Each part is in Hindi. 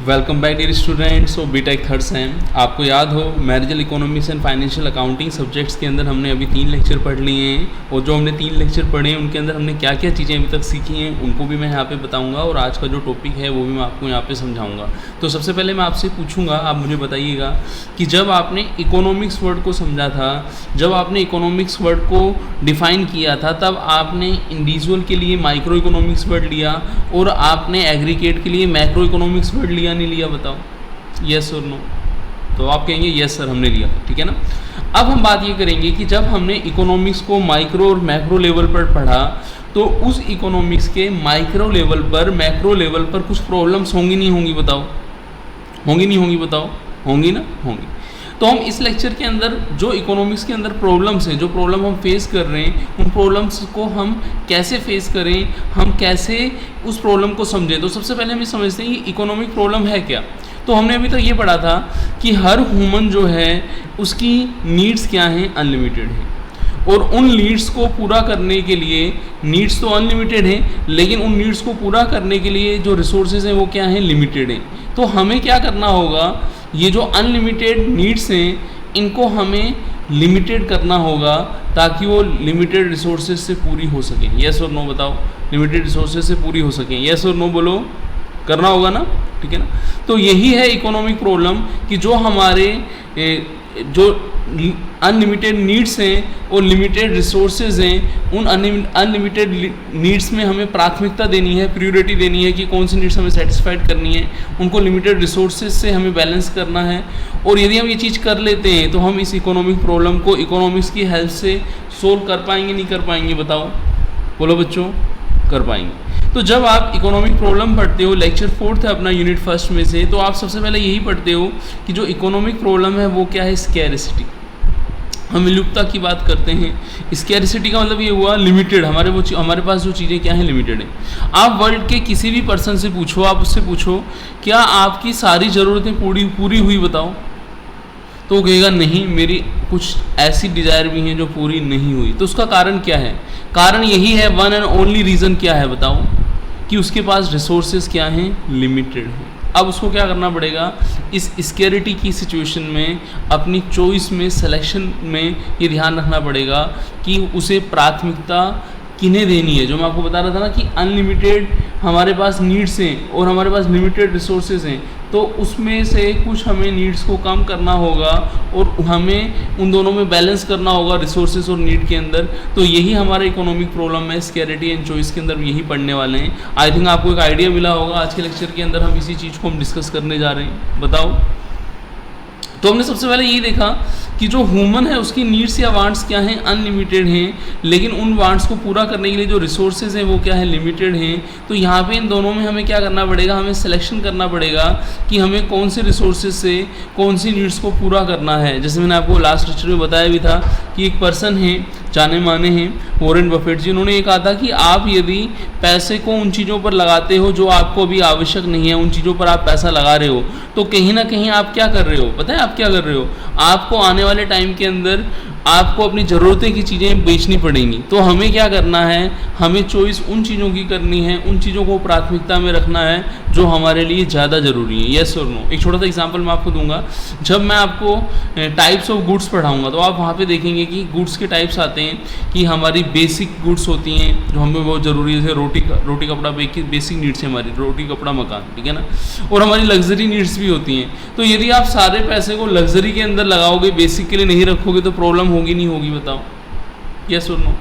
Welcome back dear students of BTech third sem. आपको याद हो managerial economics and financial accounting subjects के अंदर हमने अभी 3 लेक्चर पढ़ लिए हैं और जो हमने 3 लेक्चर पढ़े हैं उनके अंदर हमने क्या क्या चीज़ें अभी तक सीखी हैं उनको भी मैं यहाँ पे बताऊँगा और आज का जो टॉपिक है वो भी मैं आपको यहाँ पे समझाऊँगा। तो सबसे पहले मैं आपसे पूछूँगा, आप मुझे बताइएगा कि जब आपने इकोनॉमिक्स वर्ड को समझा था, जब आपने इकोनॉमिक्स वर्ड को डिफ़ाइन किया था, तब आपने इंडिविजुअल के लिए माइक्रो इकोनॉमिक्स वर्ड लिया और आपने एग्रीगेट के लिए मैक्रो इकोनॉमिक्स वर्ड लिया नहीं लिया? बताओ यस और नो। तो आप कहेंगे यस सर हमने लिया, ठीक है ना। अब हम बात ये करेंगे कि जब हमने इकोनॉमिक्स को माइक्रो और मैक्रो लेवल पर पढ़ा तो उस इकोनॉमिक्स के माइक्रो लेवल पर मैक्रो लेवल पर कुछ प्रॉब्लम्स होंगी नहीं होंगी? बताओ होंगी नहीं होंगी? बताओ होंगी ना, होंगी। तो हम इस लेक्चर के अंदर जो इकोनॉमिक्स के अंदर प्रॉब्लम्स हैं, जो प्रॉब्लम हम फेस कर रहे हैं, उन प्रॉब्लम्स को हम कैसे फेस करें, हम कैसे उस प्रॉब्लम को समझें। तो सबसे पहले हम ये समझते हैं कि इकोनॉमिक प्रॉब्लम है क्या। तो हमने अभी तक ये पढ़ा था कि हर ह्यूमन जो है उसकी नीड्स क्या हैं? अनलिमिटेड है। और उन नीड्स को पूरा करने के लिए, नीड्स तो अनलिमिटेड हैं लेकिन उन नीड्स को पूरा करने के लिए जो रिसोर्सेज हैं वो क्या हैं? लिमिटेड हैं। तो हमें क्या करना होगा, ये जो अनलिमिटेड नीड्स हैं इनको हमें लिमिटेड करना होगा ताकि वो लिमिटेड रिसोर्सेज से पूरी हो सकें। यस और नो बताओ, लिमिटेड रिसोर्सेज से पूरी हो सकें। यस और नो बोलो, करना होगा ना, ठीक है ना। तो यही है इकोनॉमिक प्रॉब्लम कि जो हमारे जो अनलिमिटेड नीड्स हैं और लिमिटेड रिसोर्सेज हैं, उन अनलिमिटेड नीड्स में हमें प्राथमिकता देनी है, प्रायोरिटी देनी है कि कौन सी नीड्स हमें सेटिस्फाइड करनी है, उनको लिमिटेड रिसोर्सेज से हमें बैलेंस करना है। और यदि हम ये चीज़ कर लेते हैं तो हम इस इकोनॉमिक प्रॉब्लम को इकोनॉमिक्स की हेल्प से सोल्व कर पाएंगे नहीं कर पाएंगे? बताओ, बोलो बच्चों, कर पाएंगे। तो जब आप इकोनॉमिक प्रॉब्लम पढ़ते हो, लेक्चर 4 है अपना यूनिट फर्स्ट में से, तो आप सबसे पहले यही पढ़ते हो कि जो इकोनॉमिक प्रॉब्लम है वो क्या है? स्कैरिसिटी। हम विलुप्तता की बात करते हैं। स्कैरिसिटी का मतलब ये हुआ लिमिटेड, हमारे पास जो चीज़ें क्या हैं? लिमिटेड है। आप वर्ल्ड के किसी भी पर्सन से पूछो, आप उससे पूछो क्या आपकी सारी ज़रूरतें पूरी हुई? बताओ। तो वो कहेगा नहीं, मेरी कुछ ऐसी डिज़ायर भी हैं जो पूरी नहीं हुई। तो उसका कारण क्या है? कारण यही है, वन एंड ओनली रीज़न क्या है? बताओ, कि उसके पास रिसोर्सेज क्या हैं? लिमिटेड हैं। अब उसको क्या करना पड़ेगा? इस स्कैरिटी की सिचुएशन में अपनी चॉइस में, सिलेक्शन में ये ध्यान रखना पड़ेगा कि उसे प्राथमिकता किन्हें देनी है। जो मैं आपको बता रहा था ना कि अनलिमिटेड हमारे पास नीड्स हैं और हमारे पास लिमिटेड रिसोर्सेज हैं, तो उसमें से कुछ हमें नीड्स को कम करना होगा और हमें उन दोनों में बैलेंस करना होगा, रिसोर्सेज और नीड के अंदर। तो यही हमारा इकोनॉमिक प्रॉब्लम है, स्कैरिटी एंड चॉइस के अंदर यही पढ़ने वाले हैं। आई थिंक आपको एक आइडिया मिला होगा। आज के लेक्चर के अंदर हम इसी चीज़ को हम डिस्कस करने जा रहे हैं। बताओ, तो हमने सबसे पहले यही देखा कि जो ह्यूमन है उसकी नीड्स या वांट्स क्या हैं? अनलिमिटेड हैं, लेकिन उन वांट्स को पूरा करने के लिए जो रिसोर्सेज हैं वो क्या है? लिमिटेड हैं। तो यहाँ पे इन दोनों में हमें क्या करना पड़ेगा? हमें सिलेक्शन करना पड़ेगा कि हमें कौन से रिसोर्सेज से कौन सी नीड्स को पूरा करना है। जैसे मैंने आपको लास्ट लेक्चर में बताया भी था कि एक पर्सन है, जाने माने हैं, वॉरेन बफेट जी, उन्होंने ये कहा था कि आप यदि पैसे को उन चीज़ों पर लगाते हो जो आपको अभी आवश्यक नहीं है, उन चीज़ों पर आप पैसा लगा रहे हो, तो कहीं ना कहीं आप क्या कर रहे हो? पता है आप क्या कर रहे हो? आपको आने वाले टाइम के अंदर आपको अपनी ज़रूरतें की चीज़ें बेचनी पड़ेंगी। तो हमें क्या करना है? हमें चॉइस उन चीज़ों की करनी है, उन चीज़ों को प्राथमिकता में रखना है जो हमारे लिए ज़्यादा ज़रूरी है। यस और नो। एक छोटा सा एग्जांपल मैं आपको दूंगा। जब मैं आपको टाइप्स ऑफ गुड्स पढ़ाऊंगा तो आप वहाँ पे देखेंगे कि गुड्स के टाइप्स आते हैं कि हमारी बेसिक गुड्स होती हैं जो हमें बहुत ज़रूरी है, जैसे रोटी कपड़ा, बेसिक नीड्स है हमारी, रोटी कपड़ा मकान, ठीक है ना। और हमारी लग्जरी नीड्स भी होती हैं। तो यदि आप सारे पैसे को लग्जरी के अंदर लगाओगे, बेसिक के लिए नहीं रखोगे, तो प्रॉब्लम होगी नहीं होगी? बताओ, यस और नो।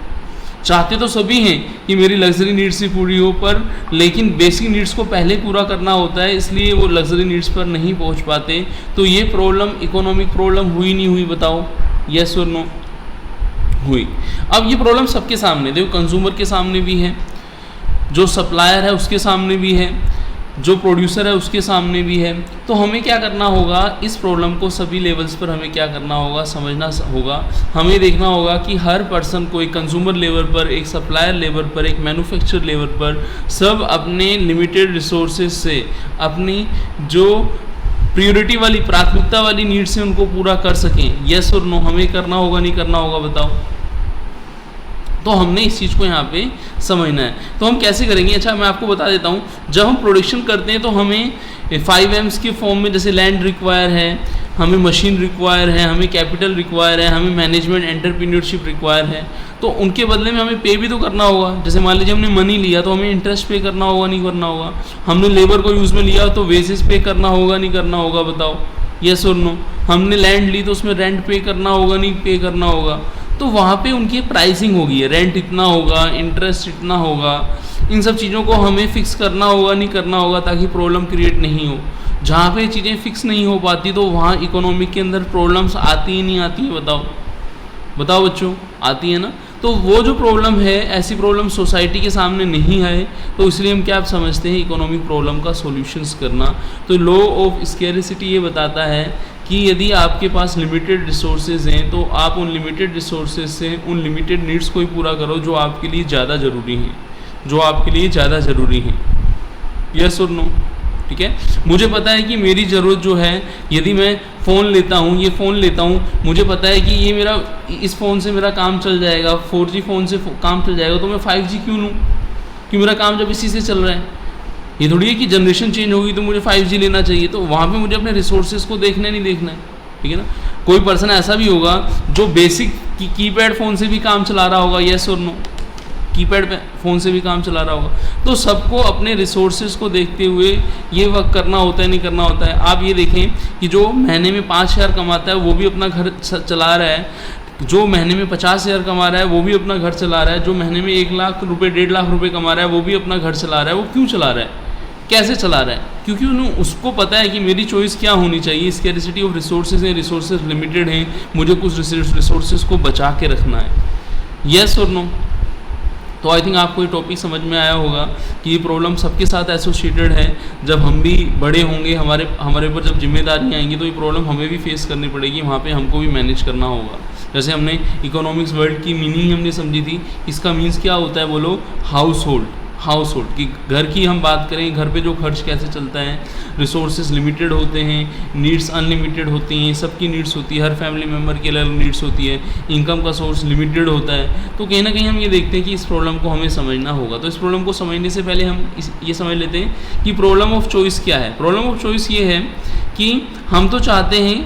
चाहते तो सभी हैं कि मेरी लग्जरी नीड्स भी पूरी हो, पर लेकिन बेसिक नीड्स को पहले पूरा करना होता है, इसलिए वो लग्जरी नीड्स पर नहीं पहुंच पाते। तो ये प्रॉब्लम इकोनॉमिक प्रॉब्लम हुई नहीं हुई? बताओ, यस और नो। हुई। अब ये प्रॉब्लम सबके सामने, देखो कंज्यूमर के सामने भी है, जो सप्लायर है उसके सामने भी है, जो प्रोड्यूसर है उसके सामने भी है। तो हमें क्या करना होगा? इस प्रॉब्लम को सभी लेवल्स पर हमें क्या करना होगा? समझना होगा। हमें देखना होगा कि हर पर्सन को, एक कंज्यूमर लेवल पर, एक सप्लायर लेवल पर, एक मैन्युफैक्चरर लेवल पर, सब अपने लिमिटेड रिसोर्सेज से अपनी जो प्रायोरिटी वाली, प्राथमिकता वाली नीड्स हैं उनको पूरा कर सकें। यस और नो। हमें करना होगा नहीं करना होगा? बताओ, तो हमने इस चीज़ को यहाँ पे समझना है। तो हम कैसे करेंगे, अच्छा मैं आपको बता देता हूँ। जब हम प्रोडक्शन करते हैं तो हमें 5 M's के फॉर्म में जैसे लैंड रिक्वायर है, हमें मशीन रिक्वायर है, हमें कैपिटल रिक्वायर है, हमें मैनेजमेंट एंटरप्रेन्योरशिप रिक्वायर है। तो उनके बदले में हमें पे भी तो करना होगा। जैसे मान लीजिए हमने मनी लिया तो हमें इंटरेस्ट पे करना होगा नहीं करना होगा। हमने लेबर को यूज़ में लिया तो वेजेस पे करना होगा नहीं करना होगा, बताओ यस और नो। हमने लैंड ली तो उसमें रेंट पे करना होगा नहीं पे करना होगा। तो वहाँ पे उनकी प्राइसिंग होगी, रेंट इतना होगा, इंटरेस्ट इतना होगा। इन सब चीज़ों को हमें फिक्स करना होगा नहीं करना होगा ताकि प्रॉब्लम क्रिएट नहीं हो। जहाँ पे चीज़ें फिक्स नहीं हो पाती तो वहाँ इकोनॉमिक के अंदर प्रॉब्लम्स आती ही नहीं आती है, बताओ बच्चों, आती है ना। तो वो जो प्रॉब्लम है, ऐसी प्रॉब्लम सोसाइटी के सामने नहीं है, तो इसलिए हम क्या समझते हैं, इकोनॉमिक प्रॉब्लम का सॉल्यूशंस करना। तो लॉ ऑफ स्कैरसिटी ये बताता है कि यदि आपके पास लिमिटेड रिसोर्सेज हैं तो आप उन लिमिटेड रिसोर्सेज से उन लिमिटेड नीड्स को ही पूरा करो जो आपके लिए ज़्यादा ज़रूरी हैं, यस और नो। ठीक है, मुझे पता है कि मेरी ज़रूरत जो है, यदि मैं फ़ोन लेता हूँ, ये फ़ोन लेता हूँ, मुझे पता है कि ये मेरा इस फ़ोन से मेरा काम चल जाएगा, 4G फ़ोन से काम चल जाएगा, तो मैं 5G क्यों लूँ, कि मेरा काम जब इसी से चल रहा है। ये थोड़ी है कि जनरेशन चेंज होगी तो मुझे 5G लेना चाहिए। तो वहाँ पे मुझे अपने रिसोर्सेज को देखना नहीं देखना है, ठीक है ना। कोई पर्सन ऐसा भी होगा जो बेसिक कीपैड फ़ोन से भी काम चला रहा होगा, यस और नो, कीपैड फ़ोन से भी काम चला रहा होगा। तो सबको अपने रिसोर्सेज को देखते हुए ये वर्क करना होता है नहीं करना होता है। आप ये देखें कि जो महीने में 5,000 कमाता है वो भी अपना घर चला रहा है, जो महीने में 50,000 कमा रहा है वो भी अपना घर चला रहा है, जो महीने में 1 लाख रुपये 1.5 लाख रुपये कमा रहा है वो भी अपना घर चला रहा है। वो क्यों चला रहा है, कैसे चला रहा है, क्योंकि उसको पता है कि मेरी चॉइस क्या होनी चाहिए। स्कैरसिटी ऑफ रिसोर्सेज है, रिसोर्सेज लिमिटेड हैं, मुझे कुछ रिसोर्सेज को बचा के रखना है, यस और नो। तो आई थिंक आपको ये टॉपिक समझ में आया होगा कि ये प्रॉब्लम सबके साथ एसोसिएटेड है। जब हम भी बड़े होंगे, हमारे ऊपर जब जिम्मेदारियाँ आएंगी तो ये प्रॉब्लम हमें भी फेस करनी पड़ेगी, वहाँ पे हमको भी मैनेज करना होगा। जैसे हमने इकोनॉमिक्स वर्ड की मीनिंग हमने समझी थी, इसका मीन्स क्या होता है बोलो, हाउस होल्ड की घर की हम बात करें, घर पे जो खर्च कैसे चलता है, रिसोर्सेज लिमिटेड होते हैं, नीड्स अनलिमिटेड होती हैं, सबकी नीड्स होती है, हर फैमिली मेम्बर की अलग नीड्स होती है, इनकम का सोर्स लिमिटेड होता है। तो कहीं ना कहीं हम ये देखते हैं कि इस प्रॉब्लम को हमें समझना होगा। तो इस प्रॉब्लम को समझने से पहले हम ये समझ लेते हैं कि प्रॉब्लम ऑफ चॉइस क्या है। प्रॉब्लम ऑफ चॉइस ये है कि हम तो चाहते हैं,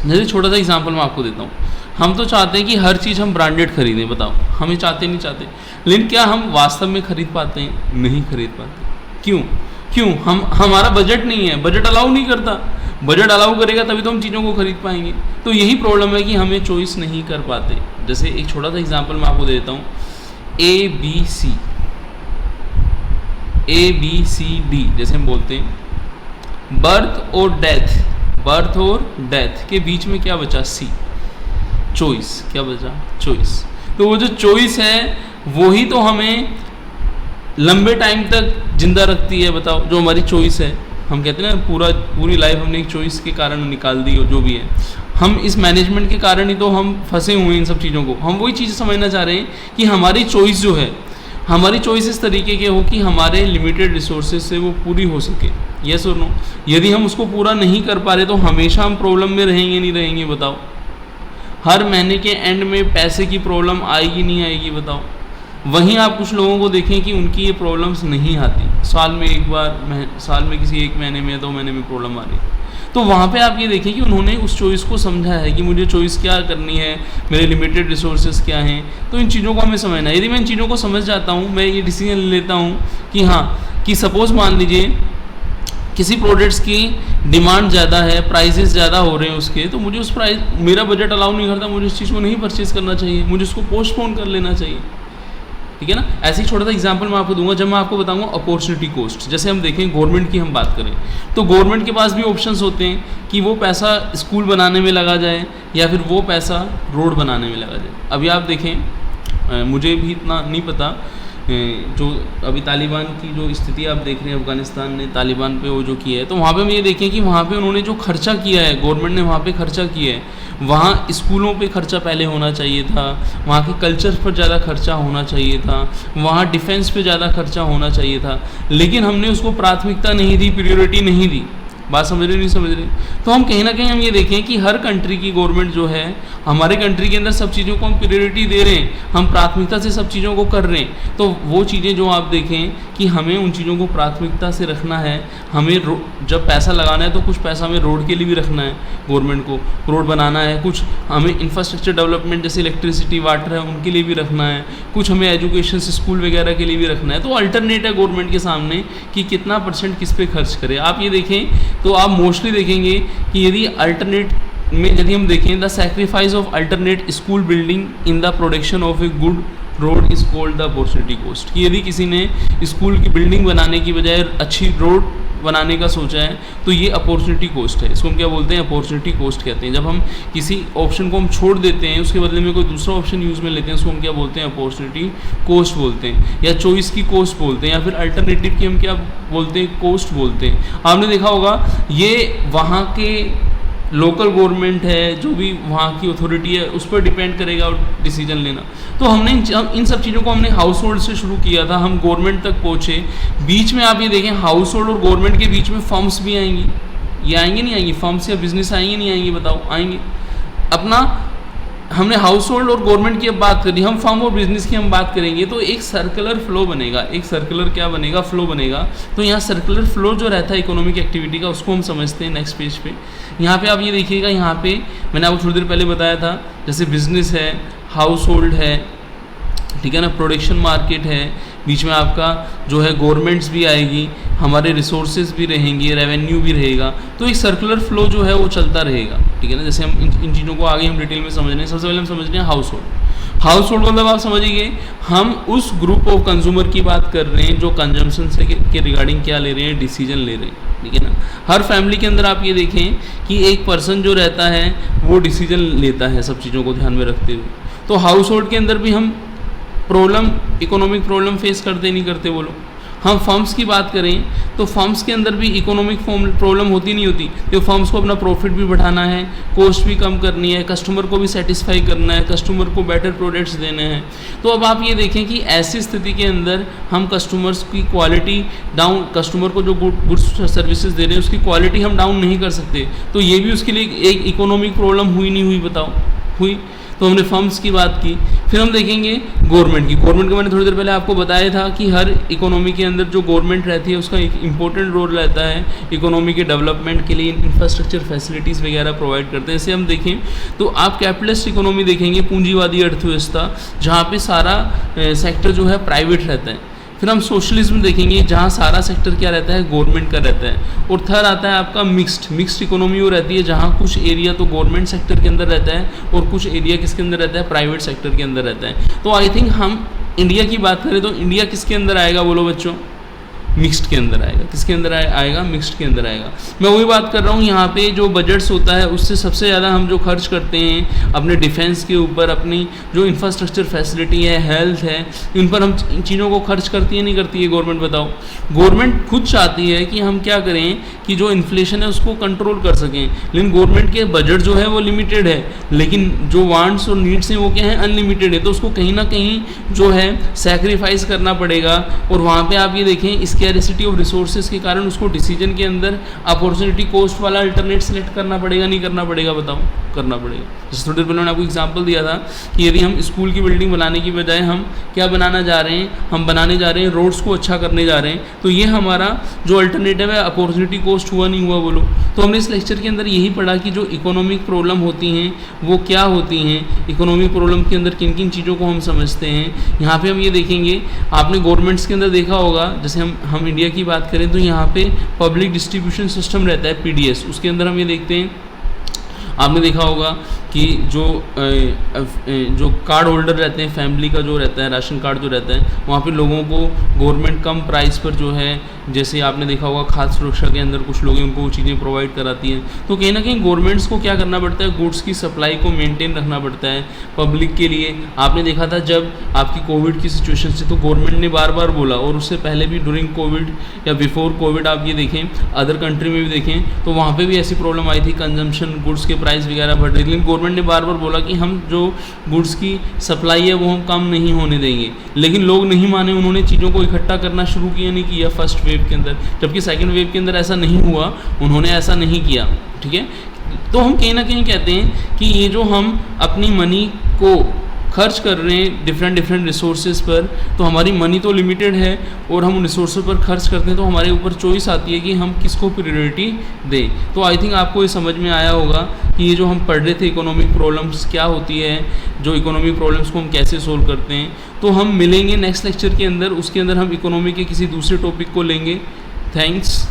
जैसे छोटा सा एग्जाम्पल मैं आपको देता हूँ, हम तो चाहते हैं कि हर चीज़ हम ब्रांडेड खरीदें, बताओ हम ये चाहते नहीं चाहते, लेकिन क्या हम वास्तव में खरीद पाते हैं, नहीं खरीद पाते। क्यों हमारा बजट नहीं है, बजट अलाउ नहीं करता। बजट अलाउ करेगा तभी तो हम चीज़ों को खरीद पाएंगे। तो यही प्रॉब्लम है कि हमें चॉइस नहीं कर पाते। जैसे एक छोटा सा एग्जांपल मैं आपको देता हूँ, ABCD जैसे हम बोलते हैं, बर्थ और डेथ के बीच में क्या बचा, C, चॉइस। क्या बचा, चॉइस। तो वो जो चॉइस है वही तो हमें लंबे टाइम तक जिंदा रखती है। बताओ, जो हमारी चॉइस है, हम कहते हैं ना पूरी लाइफ हमने एक चॉइस के कारण निकाल दी, जो भी है, हम इस मैनेजमेंट के कारण ही तो हम फंसे हुए हैं इन सब चीज़ों को। हम वही चीज़ समझना चाह रहे हैं कि हमारी चॉइस जो है, हमारी चॉइस इस तरीके के हो कि हमारे लिमिटेड रिसोर्सेज से वो पूरी हो सके, यस और नो। यदि हम उसको पूरा नहीं कर पा रहे तो हमेशा हम प्रॉब्लम में रहेंगे नहीं रहेंगे, बताओ। हर महीने के एंड में पैसे की प्रॉब्लम आएगी नहीं आएगी, बताओ। वहीं आप कुछ लोगों को देखें कि उनकी ये प्रॉब्लम्स नहीं आती, साल में एक बार, साल में किसी 1 महीने में 2 महीने में प्रॉब्लम आ रही। तो वहाँ पे आप ये देखें कि उन्होंने उस चॉइस को समझा है कि मुझे चॉइस क्या करनी है, मेरे लिमिटेड रिसोर्सेज क्या हैं। तो इन चीज़ों को हमें समझना है। यदि मैं इन चीज़ों को समझ जाता हूँ, मैं ये डिसीजन ले लेता हूँ कि हाँ, कि सपोज़ मान लीजिए किसी प्रोडक्ट्स की डिमांड ज़्यादा है, प्राइसेस ज़्यादा हो रहे हैं उसके, तो मुझे उस प्राइस, मेरा बजट अलाउ नहीं करता, मुझे उस चीज़ को नहीं परचेज़ करना चाहिए, मुझे उसको पोस्टपोन कर लेना चाहिए, ठीक है ना। ऐसे ही छोटा सा एग्जांपल मैं आपको दूंगा जब मैं आपको बताऊंगा अपॉर्चुनिटी कॉस्ट। जैसे हम देखें गवर्नमेंट की हम बात करें तो गवर्नमेंट के पास भी ऑप्शंस होते हैं कि वो पैसा स्कूल बनाने में लगा जाए या फिर वो पैसा रोड बनाने में लगा जाए। अभी आप देखें, मुझे भी इतना नहीं पता, जो अभी तालिबान की जो स्थिति आप देख रहे हैं, अफगानिस्तान ने तालिबान पे वो जो किया है, तो वहाँ पे हम ये देखें कि वहाँ पे उन्होंने जो खर्चा किया है, गवर्नमेंट ने वहाँ पे खर्चा किया है, वहाँ स्कूलों पे खर्चा पहले होना चाहिए था, वहाँ के कल्चर पर ज़्यादा खर्चा होना चाहिए था, वहाँ डिफेंस पे ज़्यादा खर्चा होना चाहिए था, लेकिन हमने उसको प्राथमिकता नहीं दी, प्रायोरिटी नहीं दी। बात समझ रहे नहीं समझ रहे? तो हम कहीं ना कहीं हम ये देखें कि हर कंट्री की गवर्नमेंट जो है, हमारे कंट्री के अंदर सब चीज़ों को हम प्रायोरिटी दे रहे हैं, हम प्राथमिकता से सब चीज़ों को कर रहे हैं। तो वो चीज़ें जो आप देखें कि हमें उन चीज़ों को प्राथमिकता से रखना है। हमें जब पैसा लगाना है तो कुछ पैसा हमें रोड के लिए भी रखना है, गवर्नमेंट को रोड बनाना है, कुछ हमें इंफ्रास्ट्रक्चर डेवलपमेंट जैसे इलेक्ट्रिसिटी वाटर है उनके लिए भी रखना है, कुछ हमें एजुकेशन स्कूल वगैरह के लिए भी रखना है। तो अल्टरनेट है गवर्नमेंट के सामने कि कितना % किस पे खर्च करें। आप ये देखें तो आप मोस्टली देखेंगे कि यदि अल्टरनेट में यदि हम देखें, the sacrifice of alternate school building in the production of a good road is called the opportunity cost. कि यदि किसी ने स्कूल की बिल्डिंग बनाने की बजाय अच्छी रोड बनाने का सोचा है तो ये अपॉर्चुनिटी कॉस्ट है। इसको हम क्या बोलते हैं? अपॉर्चुनिटी कॉस्ट कहते हैं। जब हम किसी ऑप्शन को हम छोड़ देते हैं, उसके बदले में कोई दूसरा ऑप्शन यूज़ में लेते हैं, उसको हम क्या बोलते हैं? अपॉर्चुनिटी कॉस्ट बोलते हैं, या चॉइस की कॉस्ट बोलते हैं, या फिर अल्टरनेटिव की हम क्या बोलते हैं? कॉस्ट बोलते हैं। आपने देखा होगा ये वहाँ के लोकल गवर्नमेंट है, जो भी वहाँ की अथॉरिटी है, उस पर डिपेंड करेगा डिसीजन लेना। तो हमने इन सब चीज़ों को हमने हाउस होल्ड से शुरू किया था, हम गवर्नमेंट तक पहुँचे। बीच में आप ये देखें हाउस होल्ड और गवर्नमेंट के बीच में फर्म्स भी आएंगी। ये आएंगी नहीं आएंगी? फर्म्स या बिजनेस आएंगे नहीं आएंगी? बताओ, आएंगे। अपना हमने हाउस होल्ड और गवर्नमेंट की अब बात करी, हम फर्म और बिजनेस की हम बात करेंगे तो एक सर्कुलर फ्लो बनेगा। एक सर्कुलर क्या बनेगा? फ्लो बनेगा। तो यहाँ सर्कुलर फ्लो जो रहता है इकोनॉमिक एक्टिविटी का, उसको हम समझते हैं नेक्स्ट पेज पे। यहाँ पे आप ये देखिएगा, यहाँ पे मैंने आपको थोड़ी देर पहले बताया था, जैसे बिजनेस है, हाउस होल्ड है, ठीक है ना, प्रोडक्शन मार्केट है, बीच में आपका जो है गवर्नमेंट्स भी आएगी, हमारे रिसोर्सेज भी रहेंगे, रेवेन्यू भी रहेगा। तो एक सर्कुलर फ्लो जो है वो चलता रहेगा, ठीक है ना। जैसे हम इन चीज़ों को आगे हम डिटेल में समझ रहे हैं। सबसे पहले हम समझ रहे हैं हाउस होल्ड। हाउस होल्ड मतलब आप समझिए, हम उस ग्रुप ऑफ कंज्यूमर की बात कर रहे हैं जो कंजम्पशन से के रिगार्डिंग क्या ले रहे हैं? डिसीजन ले रहे हैं, ठीक है ना। हर फैमिली के अंदर आप ये देखें कि एक पर्सन जो रहता है वो डिसीजन लेता है सब चीज़ों को ध्यान में रखते हुए। तो हाउस होल्ड के अंदर भी हम प्रॉब्लम, इकोनॉमिक प्रॉब्लम फेस करते नहीं करते बोलो। हम फर्म्स की बात करें तो फर्म्स के अंदर भी इकोनॉमिक प्रॉब्लम होती नहीं होती। तो फर्म्स को अपना प्रॉफिट भी बढ़ाना है, कॉस्ट भी कम करनी है, कस्टमर को भी सेटिस्फाई करना है, कस्टमर को बेटर प्रोडक्ट्स देने हैं। तो अब आप ये देखें कि ऐसी स्थिति के अंदर हम कस्टमर्स की क्वालिटी डाउन, कस्टमर को जो गुड्स सर्विसेज दे रहे हैं उसकी क्वालिटी हम डाउन नहीं कर सकते। तो ये भी उसके लिए एक इकोनॉमिक प्रॉब्लम हुई नहीं हुई? बताओ, हुई। तो हमने फर्म्स की बात की। फिर हम देखेंगे गवर्नमेंट की। गवर्नमेंट का मैंने थोड़ी देर पहले आपको बताया था कि हर इकोनॉमी के अंदर जो गवर्नमेंट रहती है उसका एक इंपॉर्टेंट रोल रहता है इकोनॉमी के डेवलपमेंट के लिए, इंफ्रास्ट्रक्चर फैसिलिटीज़ वगैरह प्रोवाइड करते हैं। जैसे हम देखें तो आप कैपिटलिस्ट इकोनॉमी देखेंगे, पूंजीवादी अर्थव्यवस्था, जहाँ पे सारा सेक्टर जो है प्राइवेट रहता है। फिर हम सोशलिज्म देखेंगे जहाँ सारा सेक्टर क्या रहता है? गवर्नमेंट का रहता है। और थर्ड आता है आपका मिक्स्ड इकोनॉमी वो रहती है जहाँ कुछ एरिया तो गवर्नमेंट सेक्टर के अंदर रहता है और कुछ एरिया किसके अंदर रहता है? प्राइवेट सेक्टर के अंदर रहता है। तो आई थिंक हम इंडिया की बात करें तो इंडिया किसके अंदर आएगा बोलो बच्चों? मिक्स्ड के अंदर आएगा। किसके अंदर आएगा? मिक्स्ड के अंदर आएगा। मैं वही बात कर रहा हूँ, यहाँ पे जो बजट्स होता है उससे सबसे ज़्यादा हम जो खर्च करते हैं अपने डिफेंस के ऊपर, अपनी जो इंफ्रास्ट्रक्चर फैसिलिटी है, हेल्थ है, इन पर हम इन चीज़ों को खर्च करती है नहीं करती है गवर्नमेंट? बताओ। गवर्नमेंट खुद चाहती है कि हम क्या करें कि जो इन्फ्लेशन है उसको कंट्रोल कर सकें, लेकिन गवर्नमेंट के बजट जो है वो लिमिटेड है, लेकिन जो वांट्स और नीड्स हैं वो क्या है? अनलिमिटेड है। तो उसको कहीं ना कहीं जो है सैक्रिफाइस करना पड़ेगा। और वहाँ पर आप ये देखें इसके स्कैरिसिटी ऑफ रिसोर्सेज के कारण उसको डिसीजन के अंदर अपॉर्चुनिटी कॉस्ट वाला अल्टरनेट सेलेक्ट करना पड़ेगा नहीं करना पड़ेगा? बताओ, करना पड़ेगा। जैसे थोड़ी देर पहले मैंने आपको एग्जांपल दिया था कि यदि हम स्कूल की बिल्डिंग बनाने की बजाय हम क्या बनाना जा रहे हैं? हम बनाने जा रहे हैं रोड्स को अच्छा करने जा रहे हैं। तो ये हमारा जो अल्टरनेटिव है अपॉर्चुनिटी कॉस्ट हुआ नहीं हुआ बोलो? तो हमने इस लेक्चर के अंदर यही पढ़ा कि जो इकोनॉमिक प्रॉब्लम होती हैं वो क्या होती हैं, इकोनॉमिक प्रॉब्लम के अंदर किन किन चीज़ों को हम समझते हैं। यहाँ पे हम ये देखेंगे, आपने गवर्नमेंट्स के अंदर देखा होगा, जैसे हम इंडिया की बात करें तो यहाँ पे पब्लिक डिस्ट्रीब्यूशन सिस्टम रहता है PDS। उसके अंदर हम ये देखते हैं, आपने देखा होगा कि जो कार्ड होल्डर रहते हैं, फैमिली का जो रहता है राशन कार्ड जो रहता है, वहाँ पे लोगों को गवर्नमेंट कम प्राइस पर जो है, जैसे आपने देखा होगा खाद्य सुरक्षा के अंदर कुछ लोगों को चीज़ें प्रोवाइड कराती हैं। तो कहीं ना कहीं गवर्नमेंट्स को क्या करना पड़ता है? गुड्स की सप्लाई को मेंटेन रखना पड़ता है पब्लिक के लिए। आपने देखा था जब आपकी कोविड की सिचुएशन थी तो गवर्नमेंट ने बार बार बोला, और उससे पहले भी ड्यूरिंग कोविड या बिफोर कोविड आप ये देखें, अदर कंट्री में भी देखें तो वहाँ पर भी ऐसी प्रॉब्लम आई थी, कंजम्पशन गुड्स के प्राइस वगैरह बढ़ रही, लेकिन गवर्नमेंट ने बार बार बोला कि हम जो गुड्स की सप्लाई है वो हम कम नहीं होने देंगे, लेकिन लोग नहीं माने, उन्होंने चीज़ों को इकट्ठा करना शुरू किया नहीं किया फर्स्ट वेव के अंदर, जबकि सेकेंड वेव के अंदर ऐसा नहीं हुआ, उन्होंने ऐसा नहीं किया। ठीक है, तो हम कहीं ना कहीं कहते हैं कि ये जो हम अपनी मनी को खर्च कर रहे हैं डिफरेंट रिसोर्सेज पर, तो हमारी मनी तो लिमिटेड है और हम उन रिसोर्सेज पर खर्च करते हैं, तो हमारे ऊपर चॉइस आती है कि हम किसको प्रायोरिटी दें। तो आई थिंक आपको ये समझ में आया होगा कि ये जो हम पढ़ रहे थे इकोनॉमिक प्रॉब्लम्स क्या होती है, जो इकोनॉमिक प्रॉब्लम्स को हम कैसे सोल्व करते हैं। तो हम मिलेंगे नेक्स्ट लेक्चर के अंदर, उसके अंदर हम इकोनॉमी के किसी दूसरे टॉपिक को लेंगे। थैंक्स।